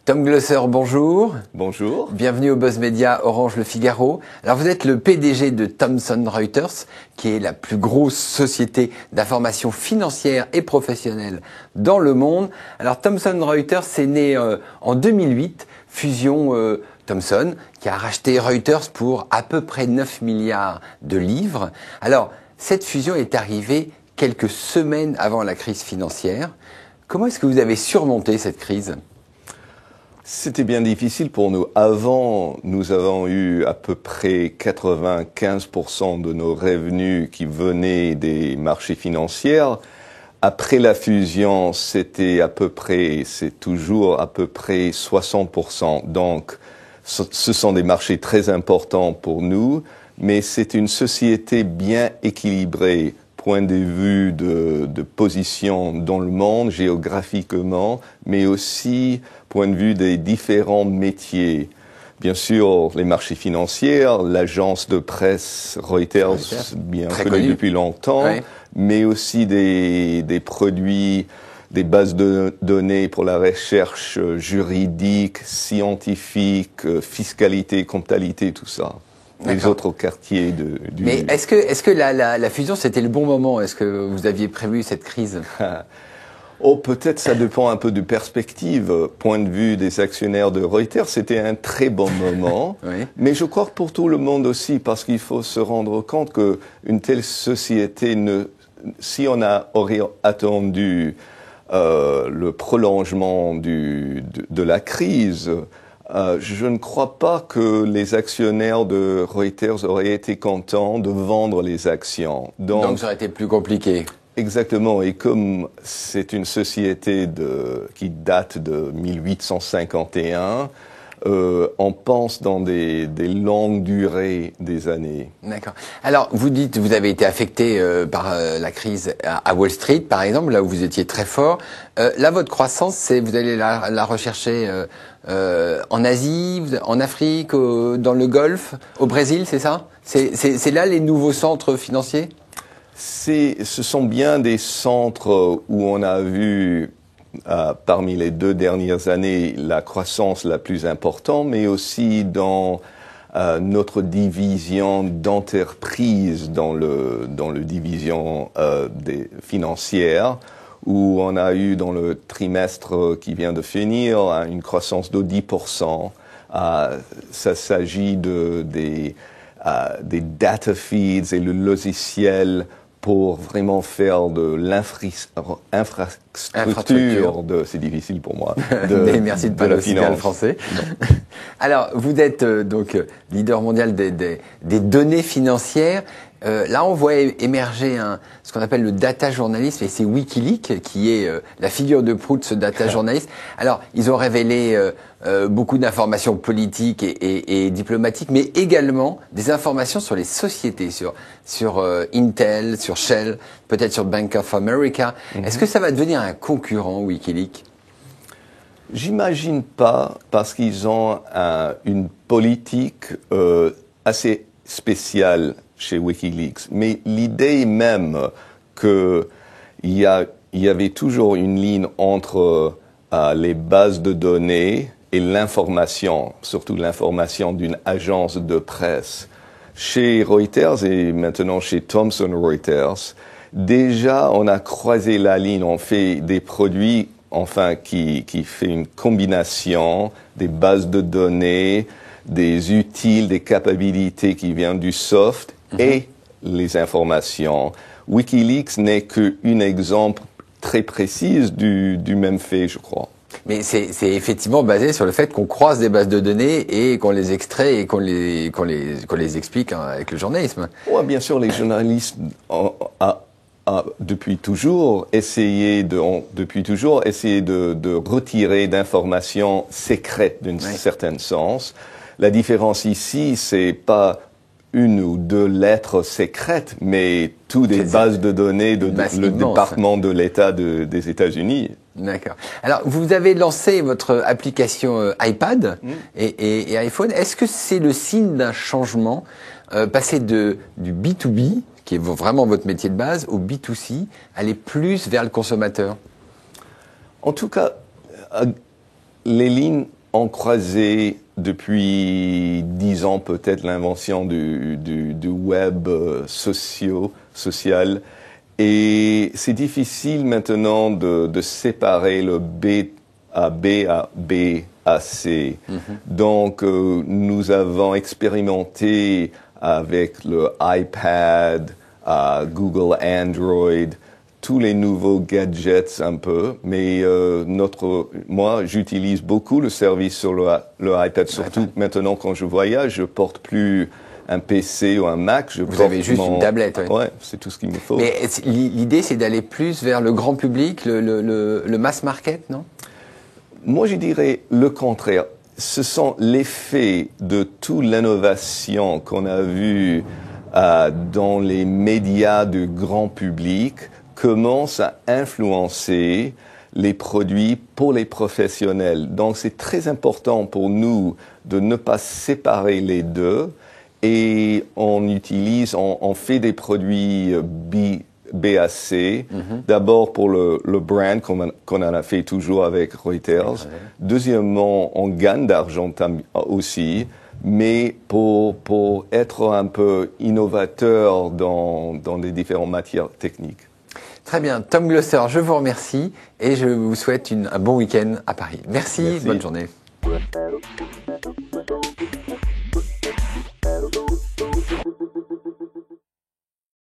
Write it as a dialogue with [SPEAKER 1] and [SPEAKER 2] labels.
[SPEAKER 1] Tom Glosser, bonjour.
[SPEAKER 2] Bonjour.
[SPEAKER 1] Bienvenue au Buzz Media Orange Le Figaro. Alors vous êtes le PDG de Thomson Reuters, qui est la plus grosse société d'information financière et professionnelle dans le monde. Alors Thomson Reuters, c'est né en 2008, fusion Thomson, qui a racheté Reuters pour à peu près 9 milliards de livres. Alors cette fusion est arrivée quelques semaines avant la crise financière. Comment est-ce que vous avez surmonté cette crise ?
[SPEAKER 2] C'était bien difficile pour nous. Avant, nous avons eu à peu près 95% de nos revenus qui venaient des marchés financiers. Après la fusion, c'était c'est toujours à peu près 60%. Donc, ce sont des marchés très importants pour nous, mais c'est une société bien équilibrée. Point de vue de position dans le monde, géographiquement, mais aussi point de vue des différents métiers. Bien sûr, les marchés financiers, l'agence de presse Reuters, bien connue depuis longtemps, oui. Mais aussi des produits, des bases de données pour la recherche juridique, scientifique, fiscalité, comptabilité, tout ça. Les autres quartiers du...
[SPEAKER 1] Mais est-ce que la fusion, c'était le bon moment? Est-ce que vous aviez prévu cette crise?
[SPEAKER 2] Oh, peut-être ça dépend un peu de perspective. Point de vue des actionnaires de Reuters, c'était un très bon moment. Oui. Mais je crois que pour tout le monde aussi, parce qu'il faut se rendre compte qu'une telle société, si on aurait attendu le prolongement de la crise, je ne crois pas que les actionnaires de Reuters auraient été contents de vendre les actions.
[SPEAKER 1] Donc ça aurait été plus compliqué.
[SPEAKER 2] Exactement. Et comme c'est une société qui date de 1851, on pense dans des longues durées des années.
[SPEAKER 1] D'accord. Alors, vous dites, vous avez été affecté par la crise à Wall Street, par exemple, là où vous étiez très fort. Là, votre croissance, vous allez la rechercher en Asie, en Afrique, dans le Golfe, au Brésil, c'est ça? C'est là les nouveaux centres financiers?
[SPEAKER 2] Ce sont bien des centres où on a vu parmi les 2 dernières années la croissance la plus importante, mais aussi dans notre division d'entreprise, dans le division financière, où on a eu dans le trimestre qui vient de finir une croissance de 10%. Ça s'agit des data feeds et le logiciel pour vraiment faire de l'infrastructure c'est difficile pour moi.
[SPEAKER 1] Mais merci de parler aussi bien le français. Alors, vous êtes donc leader mondial des données financières. Là, on voit émerger ce qu'on appelle le data journalisme, et c'est Wikileaks qui est la figure de proue de ce data journaliste. Alors, ils ont révélé beaucoup d'informations politiques et diplomatiques, mais également des informations sur les sociétés, sur Intel, sur Shell, peut-être sur Bank of America. Est-ce que ça va devenir un concurrent, Wikileaks?
[SPEAKER 2] J'imagine pas, parce qu'ils ont une politique assez spéciale chez Wikileaks. Mais l'idée même qu'il y avait toujours une ligne entre les bases de données et l'information, surtout l'information d'une agence de presse. Chez Reuters et maintenant chez Thomson Reuters, déjà on a croisé la ligne, on fait des produits qui fait une combination des bases de données, des utiles, des capacités qui viennent du soft et les informations. Wikileaks n'est qu'un exemple très précis du même fait, je crois.
[SPEAKER 1] Mais c'est effectivement basé sur le fait qu'on croise des bases de données et qu'on les extrait et qu'on les explique avec le journalisme.
[SPEAKER 2] Ouais, bien sûr, les journalistes depuis toujours essayé de retirer d'informations secrètes d'un certain sens. La différence ici, c'est pas une ou deux lettres secrètes, mais toutes des bases de données de le département de l'État des États-Unis.
[SPEAKER 1] D'accord. Alors, vous avez lancé votre application iPad et iPhone. Est-ce que c'est le signe d'un changement, passer du B2B, qui est vraiment votre métier de base, au B2C, aller plus vers le consommateur?
[SPEAKER 2] En tout cas, les lignes ont croisé depuis 10 ans peut-être l'invention du web social. Et c'est difficile maintenant de séparer le B à B à C. Donc, nous avons expérimenté avec le iPad, Google Android, tous les nouveaux gadgets un peu, mais moi j'utilise beaucoup le service sur le iPad, surtout maintenant quand je voyage, je porte plus un PC ou un Mac.
[SPEAKER 1] Vous avez juste une tablette.
[SPEAKER 2] Ouais, c'est tout ce qu'il me faut.
[SPEAKER 1] Mais l'idée c'est d'aller plus vers le grand public, le mass market, non?
[SPEAKER 2] Moi je dirais le contraire. Ce sont l'effet de toute l'innovation qu'on a vue dans les médias du grand public commence à influencer les produits pour les professionnels. Donc c'est très important pour nous de ne pas séparer les deux et on fait des produits BAC, d'abord pour le brand qu'on en a fait toujours avec Reuters. Deuxièmement, on gagne d'argent aussi, mais pour être un peu innovateur dans les différentes matières techniques.
[SPEAKER 1] Très bien. Tom Glosser, je vous remercie et je vous souhaite un bon week-end à Paris. Merci. Bonne journée.